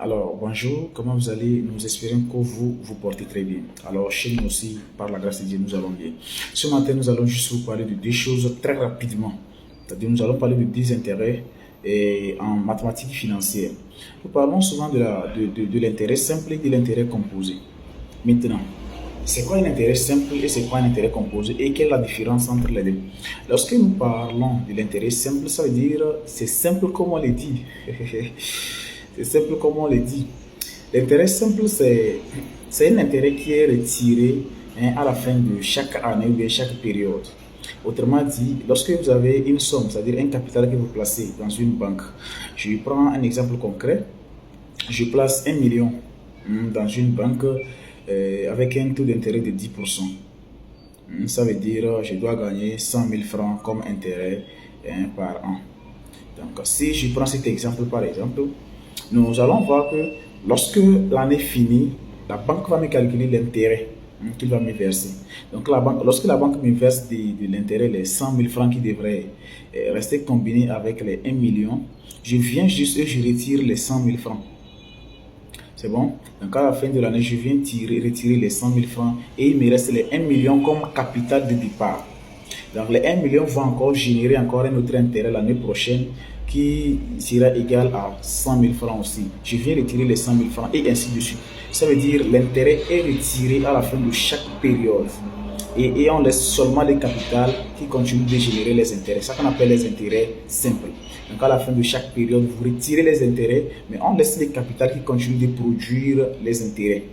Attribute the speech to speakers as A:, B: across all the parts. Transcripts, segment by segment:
A: Alors, bonjour, comment vous allez? Nous espérons que vous portez très bien. Alors, chez nous aussi, par la grâce de Dieu, nous allons bien. Ce matin, nous allons juste vous parler de deux choses très rapidement. C'est-à-dire, nous allons parler de des intérêts en mathématiques financières. Nous parlons souvent de l'intérêt simple et de l'intérêt composé. Maintenant, c'est quoi un intérêt simple et c'est quoi un intérêt composé et quelle est la différence entre les deux? Lorsque nous parlons de l'intérêt simple, ça veut dire c'est simple comme on le dit. C'est simple comme on le dit. L'intérêt simple, c'est un intérêt qui est retiré à la fin de chaque année ou bien chaque période. Autrement dit, lorsque vous avez une somme, c'est-à-dire un capital que vous placez dans une banque, je prends un exemple concret, je place 1 million dans une banque avec un taux d'intérêt de 10%. Ça veut dire je dois gagner 100 000 francs comme intérêt par an. Donc si je prends cet exemple par exemple, nous allons voir que lorsque l'année finit, la banque va me calculer l'intérêt qu'il va me verser. Donc lorsque la banque me verse de l'intérêt, les 100 000 francs qui devraient rester combinés avec les 1 million, je viens juste et je retire les 100 000 francs. C'est bon? Donc à la fin de l'année, je viens retirer les 100 000 francs et il me reste les 1 million comme capital de départ. Donc les 1 million vont encore générer encore un autre intérêt l'année prochaine qui sera égal à 100 000 francs aussi. Je viens retirer les 100 000 francs et ainsi de suite. Ça veut dire l'intérêt est retiré à la fin de chaque période. Et on laisse seulement les capitales qui continuent de générer les intérêts. C'est ça qu'on appelle les intérêts simples. Donc à la fin de chaque période, vous retirez les intérêts, mais on laisse les capitales qui continuent de produire les intérêts.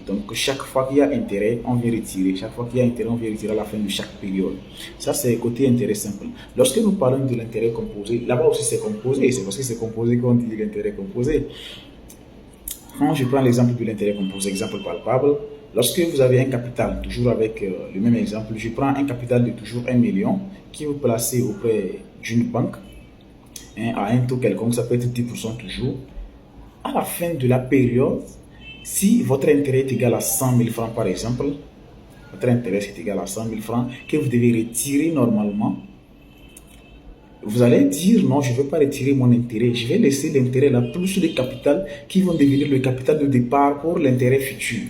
A: Donc chaque fois qu'il y a intérêt, on vient retirer. Chaque fois qu'il y a intérêt, on vient retirer à la fin de chaque période. Ça, c'est côté intérêt simple. Lorsque nous parlons de l'intérêt composé, là-bas aussi c'est composé. C'est parce que c'est composé qu'on dit l'intérêt composé. Quand je prends l'exemple de l'intérêt composé, exemple palpable, lorsque vous avez un capital, toujours avec le même exemple, je prends un capital de toujours 1 million qui vous placez auprès d'une banque à un taux quelconque, ça peut être 10% toujours. À la fin de la période, si votre intérêt est égal à 100 000 francs par exemple, votre intérêt est égal à 100 000 francs que vous devez retirer normalement, vous allez dire non, je ne veux pas retirer mon intérêt, je vais laisser l'intérêt là plus le capital qui vont devenir le capital de départ pour l'intérêt futur.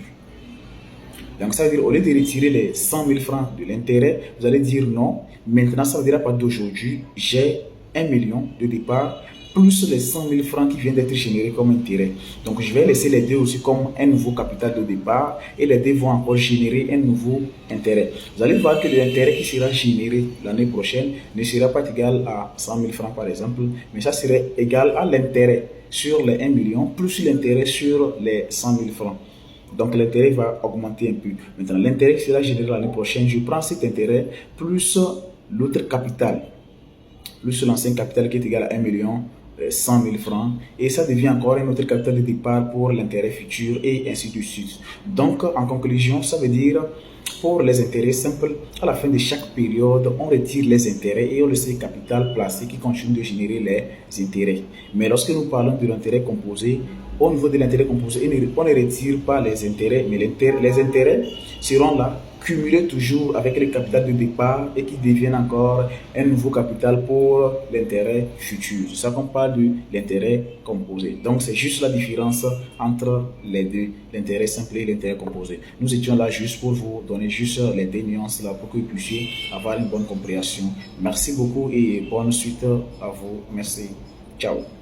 A: Donc ça veut dire au lieu de retirer les 100 000 francs de l'intérêt, vous allez dire non, maintenant ça veut dire à partir d'aujourd'hui, j'ai 1 million de départ plus les 100 000 francs qui viennent d'être générés comme intérêt. Donc je vais laisser les deux aussi comme un nouveau capital de départ et les deux vont encore générer un nouveau intérêt. Vous allez voir que l'intérêt qui sera généré l'année prochaine ne sera pas égal à 100 000 francs par exemple, mais ça serait égal à l'intérêt sur les 1 million plus l'intérêt sur les 100 000 francs. Donc l'intérêt va augmenter un peu. Maintenant, l'intérêt qui sera généré l'année prochaine, je prends cet intérêt plus l'autre capital, plus l'ancien capital qui est égal à 1 million 100 000 francs et ça devient encore un autre capital de départ pour l'intérêt futur et ainsi de suite. Donc en conclusion, ça veut dire pour les intérêts simples, à la fin de chaque période, on retire les intérêts et on laisse le capital placé qui continue de générer les intérêts. Mais lorsque nous parlons de l'intérêt composé, au niveau de l'intérêt composé, on ne retire pas les intérêts, mais les intérêts seront là, cumulés toujours avec le capital de départ et qui deviennent encore un nouveau capital pour l'intérêt futur. C'est ça qu'on parle de l'intérêt composé. Donc c'est juste la différence entre les deux, l'intérêt simple et l'intérêt composé. Nous étions là juste pour vous donner juste les deux nuances là pour que vous puissiez avoir une bonne compréhension. Merci beaucoup et bonne suite à vous. Merci. Ciao.